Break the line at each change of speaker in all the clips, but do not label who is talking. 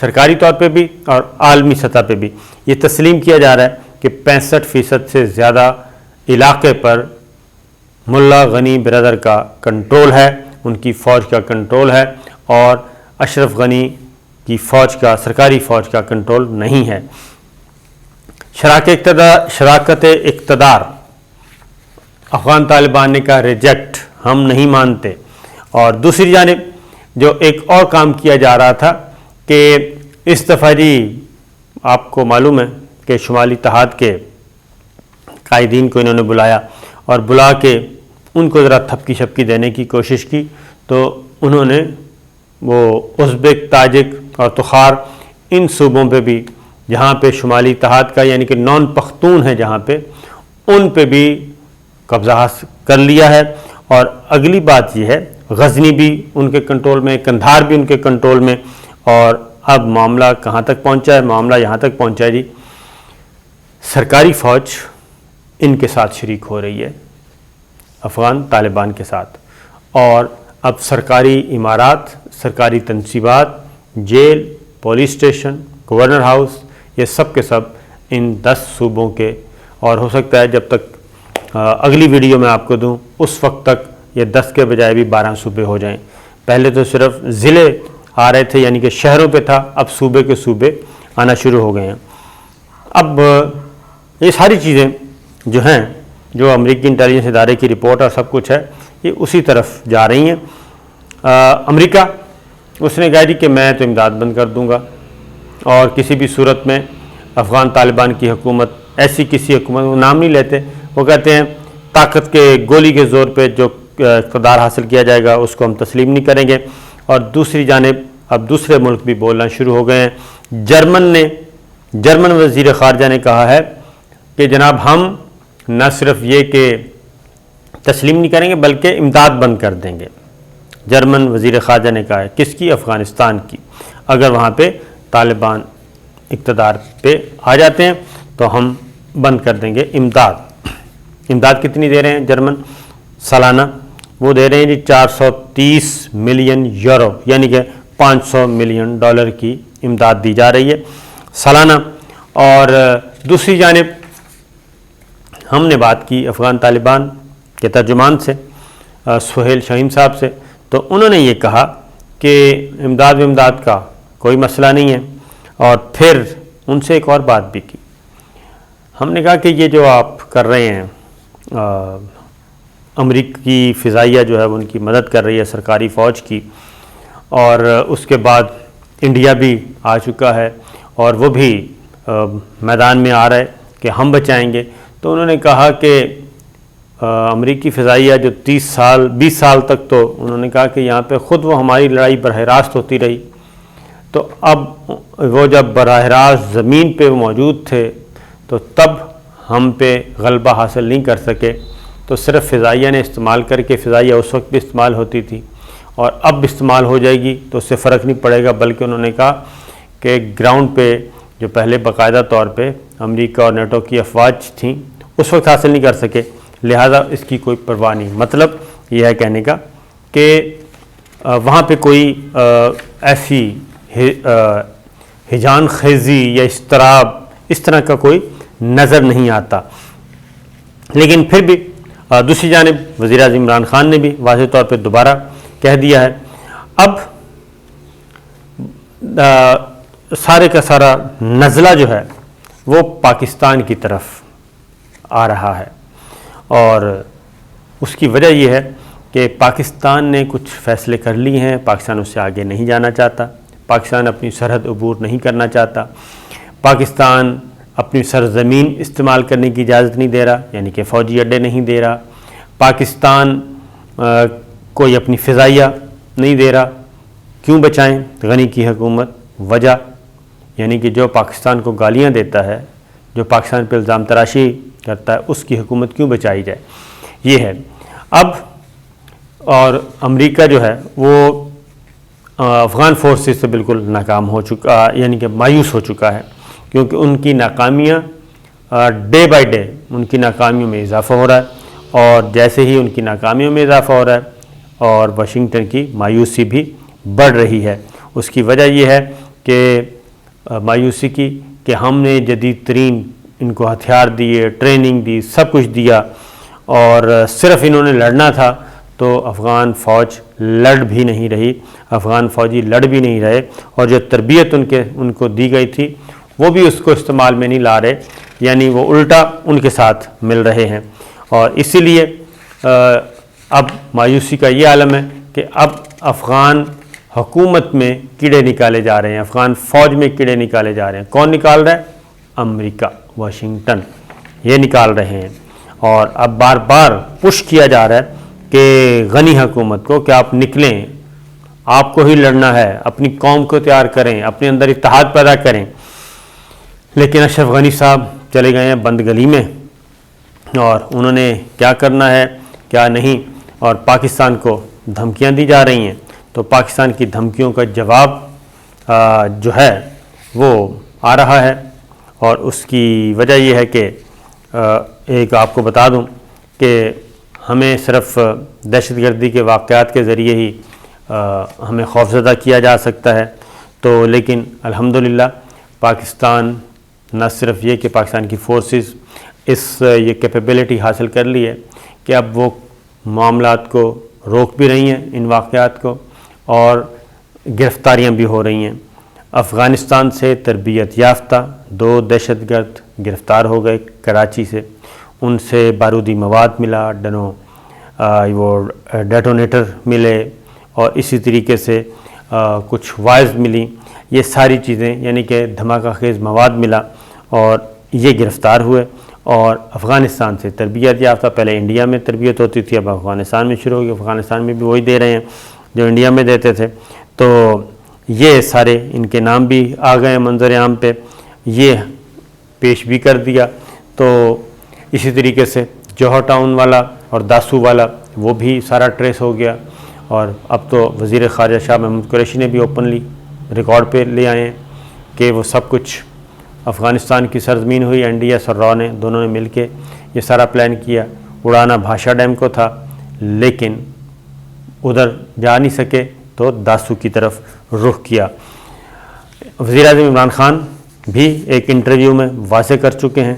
سرکاری طور پہ بھی اور عالمی سطح پہ بھی یہ تسلیم کیا جا رہا ہے کہ 65% سے زیادہ علاقے پر ملا غنی برادر کا کنٹرول ہے، ان کی فوج کا کنٹرول ہے، اور اشرف غنی کی فوج کا، سرکاری فوج کا کنٹرول نہیں ہے۔ شراکت اقتدار، افغان طالبان نے کہا ریجیکٹ، ہم نہیں مانتے۔ اور دوسری جانب جو ایک اور کام کیا جا رہا تھا کہ اس دفعہ جی آپ کو معلوم ہے کہ شمالی اتحاد کے قائدین کو انہوں نے بلایا اور بلا کے ان کو ذرا تھپکی شپکی دینے کی کوشش کی، تو انہوں نے وہ ازبک، تاجک اور تخار ان صوبوں پہ بھی جہاں پہ شمالی اتحاد کا یعنی کہ نان پختون ہے جہاں پہ، ان پہ بھی قبضہ حاصل کر لیا ہے۔ اور اگلی بات یہ ہے غزنی بھی ان کے کنٹرول میں، قندھار بھی ان کے کنٹرول میں، اور اب معاملہ کہاں تک پہنچا ہے؟ معاملہ یہاں تک پہنچا ہے جی سرکاری فوج ان کے ساتھ شریک ہو رہی ہے، افغان طالبان کے ساتھ، اور اب سرکاری عمارات، سرکاری تنصیبات، jail, police station, governor house, یہ سب کے سب ان 10 صوبوں کے، اور ہو سکتا ہے جب تک اگلی ویڈیو میں آپ کو دوں اس وقت تک یہ 10 کے بجائے بھی 12 صوبے ہو جائیں۔ پہلے تو صرف ضلع آ رہے تھے یعنی کہ شہروں پہ تھا، اب صوبے کے صوبے آنا شروع ہو گئے ہیں۔ اب یہ ساری چیزیں جو ہیں، جو امریکی انٹیلیجنس ادارے کی رپورٹ اور سب کچھ ہے، یہ اسی طرف جا رہی ہیں۔ امریکہ اس نے کہا جی کہ میں تو امداد بند کر دوں گا، اور کسی بھی صورت میں افغان طالبان کی حکومت، ایسی کسی حکومت وہ نام نہیں لیتے، وہ کہتے ہیں طاقت کے گولی کے زور پہ جو اقتدار حاصل کیا جائے گا اس کو ہم تسلیم نہیں کریں گے۔ اور دوسری جانب اب دوسرے ملک بھی بولنا شروع ہو گئے ہیں۔ جرمن وزیر خارجہ نے کہا ہے کہ جناب ہم نہ صرف یہ کہ تسلیم نہیں کریں گے بلکہ امداد بند کر دیں گے۔ جرمن وزیر خارجہ نے کہا ہے، کس کی؟ افغانستان کی۔ اگر وہاں پہ طالبان اقتدار پہ آ جاتے ہیں تو ہم بند کر دیں گے امداد۔ امداد کتنی دے رہے ہیں جرمن سالانہ؟ وہ دے رہے ہیں جی 430 ملین یورو، یعنی کہ 500 ملین ڈالر کی امداد دی جا رہی ہے سالانہ۔ اور دوسری جانب ہم نے بات کی افغان طالبان کے ترجمان سے، سہیل شاہین صاحب سے، تو انہوں نے یہ کہا کہ امداد کا کوئی مسئلہ نہیں ہے۔ اور پھر ان سے ایک اور بات بھی کی، ہم نے کہا کہ یہ جو آپ کر رہے ہیں، امریکی فضائیہ جو ہے وہ ان کی مدد کر رہی ہے سرکاری فوج کی، اور اس کے بعد انڈیا بھی آ چکا ہے اور وہ بھی میدان میں آ رہا ہے کہ ہم بچائیں گے۔ تو انہوں نے کہا کہ امریکی فضائیہ جو 20 سال تک، تو انہوں نے کہا کہ یہاں پہ خود وہ ہماری لڑائی براہ راست ہوتی رہی، تو اب وہ جب براہ راست زمین پہ موجود تھے تو تب ہم پہ غلبہ حاصل نہیں کر سکے، تو صرف فضائیہ نے استعمال کر کے، فضائیہ اس وقت بھی استعمال ہوتی تھی اور اب استعمال ہو جائے گی تو اس سے فرق نہیں پڑے گا، بلکہ انہوں نے کہا کہ گراؤنڈ پہ جو پہلے باقاعدہ طور پہ امریکہ اور نیٹو کی افواج تھیں اس وقت حاصل نہیں کر سکے، لہذا اس کی کوئی پرواہ نہیں۔ مطلب یہ ہے کہنے کا کہ وہاں پہ کوئی ایسی ہجان خیزی یا اضطراب اس طرح کا کوئی نظر نہیں آتا۔ لیکن پھر بھی دوسری جانب وزیر اعظم عمران خان نے بھی واضح طور پہ دوبارہ کہہ دیا ہے، اب سارے کا سارا نزلہ جو ہے وہ پاکستان کی طرف آ رہا ہے، اور اس کی وجہ یہ ہے کہ پاکستان نے کچھ فیصلے کر لیے ہیں، پاکستان اس سے آگے نہیں جانا چاہتا، پاکستان اپنی سرحد عبور نہیں کرنا چاہتا، پاکستان اپنی سرزمین استعمال کرنے کی اجازت نہیں دے رہا، یعنی کہ فوجی اڈے نہیں دے رہا، پاکستان کوئی اپنی فضائیہ نہیں دے رہا۔ کیوں بچائیں غنی کی حکومت؟ وجہ یعنی کہ جو پاکستان کو گالیاں دیتا ہے، جو پاکستان پہ الزام تراشی کرتا ہے، اس کی حکومت کیوں بچائی جائے، یہ ہے۔ اب اور امریکہ جو ہے وہ افغان فورسز سے بالکل ناکام ہو چکا، یعنی کہ مایوس ہو چکا ہے، کیونکہ ان کی ناکامیاں ڈے بائی ڈے ان کی ناکامیوں میں اضافہ ہو رہا ہے، اور جیسے ہی ان کی ناکامیوں میں اضافہ ہو رہا ہے اور واشنگٹن کی مایوسی بھی بڑھ رہی ہے۔ اس کی وجہ یہ ہے کہ مایوسی کی کہ ہم نے جدید ترین ان کو ہتھیار دیے، ٹریننگ دی، سب کچھ دیا، اور صرف انہوں نے لڑنا تھا تو افغان فوج لڑ بھی نہیں رہی، افغان فوجی لڑ بھی نہیں رہے، اور جو تربیت ان کو دی گئی تھی وہ بھی اس کو استعمال میں نہیں لا رہے، یعنی وہ الٹا ان کے ساتھ مل رہے ہیں۔ اور اسی لیے اب مایوسی کا یہ عالم ہے کہ اب افغان حکومت میں کیڑے نکالے جا رہے ہیں، افغان فوج میں کیڑے نکالے جا رہے ہیں۔ کون نکال رہا ہے؟ امریکہ، واشنگٹن، یہ نکال رہے ہیں۔ اور اب بار بار پش کیا جا رہا ہے کہ غنی حکومت کو کہ آپ نکلیں، آپ کو ہی لڑنا ہے، اپنی قوم کو تیار کریں، اپنے اندر اتحاد پیدا کریں۔ لیکن اشرف غنی صاحب چلے گئے ہیں بند گلی میں، اور انہوں نے کیا کرنا ہے کیا نہیں، اور پاکستان کو دھمکیاں دی جا رہی ہیں۔ تو پاکستان کی دھمکیوں کا جواب جو ہے وہ آ رہا ہے، اور اس کی وجہ یہ ہے کہ ایک آپ کو بتا دوں کہ ہمیں صرف دہشت گردی کے واقعات کے ذریعے ہی ہمیں خوفزدہ کیا جا سکتا ہے، تو لیکن الحمدللہ پاکستان نہ صرف یہ کہ پاکستان کی فورسز یہ کیپیبلٹی حاصل کر لی ہے کہ اب وہ معاملات کو روک بھی رہی ہیں، ان واقعات کو، اور گرفتاریاں بھی ہو رہی ہیں۔ افغانستان سے تربیت یافتہ 2 دہشت گرد گرفتار ہو گئے کراچی سے، ان سے بارودی مواد ملا، وہ ڈیٹونیٹر ملے، اور اسی طریقے سے کچھ وائرز ملی، یہ ساری چیزیں یعنی کہ دھماکہ خیز مواد ملا، اور یہ گرفتار ہوئے۔ اور افغانستان سے تربیت یافتہ، پہلے انڈیا میں تربیت ہوتی تھی، اب افغانستان میں شروع ہو گئی، افغانستان میں بھی وہی دے رہے ہیں جو انڈیا میں دیتے تھے۔ تو یہ سارے ان کے نام بھی آ گئے منظر عام پہ، یہ پیش بھی کر دیا۔ تو اسی طریقے سے جوہر ٹاؤن والا اور داسو والا وہ بھی سارا ٹریس ہو گیا، اور اب تو وزیر خارجہ شاہ محمود قریشی نے بھی اوپنلی ریکارڈ پہ لے آئے ہیں کہ وہ سب کچھ افغانستان کی سرزمین ہوئی، این ڈی ایس اور را نے دونوں نے مل کے یہ سارا پلان کیا۔ اڑانا بھاشا ڈیم کو تھا، لیکن ادھر جا نہیں سکے تو داسو کی طرف رخ کیا۔ وزیر اعظم عمران خان بھی ایک انٹرویو میں واضح کر چکے ہیں،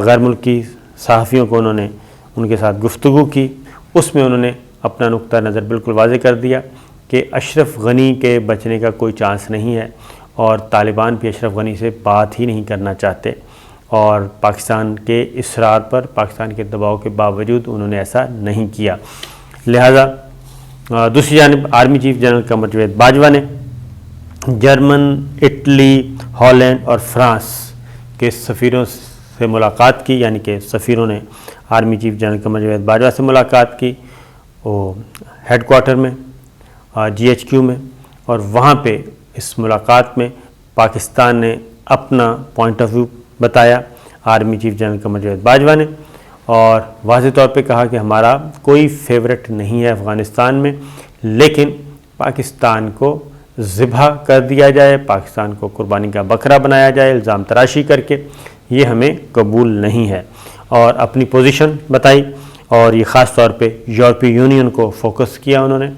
غیر ملکی صحافیوں کو انہوں نے ان کے ساتھ گفتگو کی، اس میں انہوں نے اپنا نقطہ نظر بالکل واضح کر دیا کہ اشرف غنی کے بچنے کا کوئی چانس نہیں ہے، اور طالبان بھی اشرف غنی سے بات ہی نہیں کرنا چاہتے، اور پاکستان کے اصرار پر، پاکستان کے دباؤ کے باوجود انہوں نے ایسا نہیں کیا۔ لہذا دوسری جانب army chief general Qamar Javed Bajwa نے جرمن، اٹلی، ہالینڈ اور فرانس کے سفیروں سے ملاقات کی، یعنی کہ سفیروں نے army chief general Qamar Javed Bajwa سے ملاقات کی، وہ ہیڈ کوارٹر میں GHQ میں، اور وہاں پہ اس ملاقات میں پاکستان نے اپنا پوائنٹ آف ویو بتایا army chief general Qamar Javed Bajwa نے، اور واضح طور پہ کہا کہ ہمارا کوئی فیورٹ نہیں ہے افغانستان میں، لیکن پاکستان کو ذبح کر دیا جائے، پاکستان کو قربانی کا بکرا بنایا جائے الزام تراشی کر کے، یہ ہمیں قبول نہیں ہے، اور اپنی پوزیشن بتائی، اور یہ خاص طور پہ یورپی یونین کو فوکس کیا انہوں نے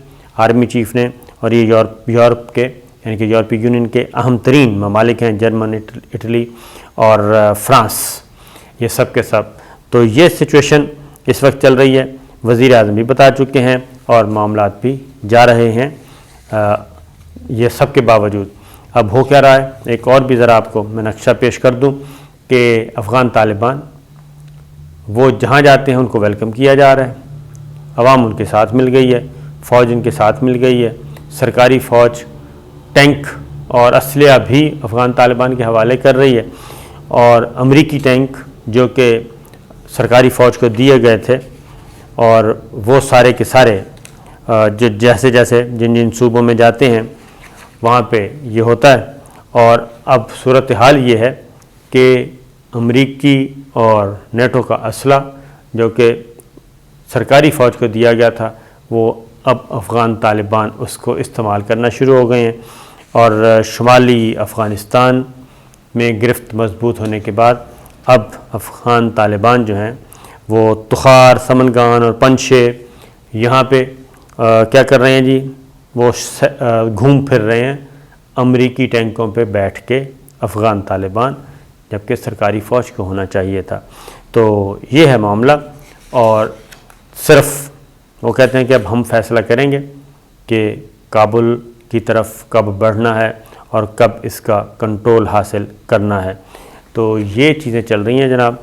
آرمی چیف نے، اور یہ یورپ کے یعنی کہ یورپی یونین کے اہم ترین ممالک ہیں جرمن، اٹلی اور فرانس، یہ سب کے سب۔ تو یہ سچویشن اس وقت چل رہی ہے، وزیر اعظم بھی بتا چکے ہیں، اور معاملات بھی جا رہے ہیں یہ سب کے باوجود۔ اب ہو کیا رہا ہے، ایک اور بھی ذرا آپ کو میں نقشہ پیش کر دوں کہ افغان طالبان وہ جہاں جاتے ہیں ان کو ویلکم کیا جا رہا ہے، عوام ان کے ساتھ مل گئی ہے، فوج ان کے ساتھ مل گئی ہے، سرکاری فوج ٹینک اور اسلحہ بھی افغان طالبان کے حوالے کر رہی ہے، اور امریکی ٹینک جو کہ سرکاری فوج کو دیے گئے تھے، اور وہ سارے کے سارے جو جیسے جیسے جن صوبوں میں جاتے ہیں وہاں پہ یہ ہوتا ہے۔ اور اب صورتحال یہ ہے کہ امریکی اور نیٹو کا اسلحہ جو کہ سرکاری فوج کو دیا گیا تھا، وہ اب افغان طالبان اس کو استعمال کرنا شروع ہو گئے ہیں، اور شمالی افغانستان میں گرفت مضبوط ہونے کے بعد اب افغان طالبان جو ہیں وہ تخار، سمنگان اور پنشے یہاں پہ کیا کر رہے ہیں جی، وہ گھوم پھر رہے ہیں امریکی ٹینکوں پہ بیٹھ کے افغان طالبان، جبکہ سرکاری فوج کو ہونا چاہیے تھا۔ تو یہ ہے معاملہ، اور صرف وہ کہتے ہیں کہ اب ہم فیصلہ کریں گے کہ کابل کی طرف کب بڑھنا ہے اور کب اس کا کنٹرول حاصل کرنا ہے۔ تو یہ چیزیں چل رہی ہیں جناب،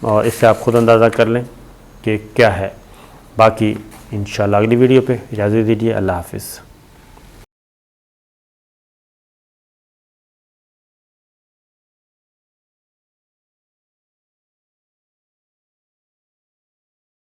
اور اس سے آپ خود اندازہ کر لیں کہ کیا ہے۔ باقی انشاءاللہ اگلی ویڈیو پہ اجازت دیجیے، اللہ حافظ۔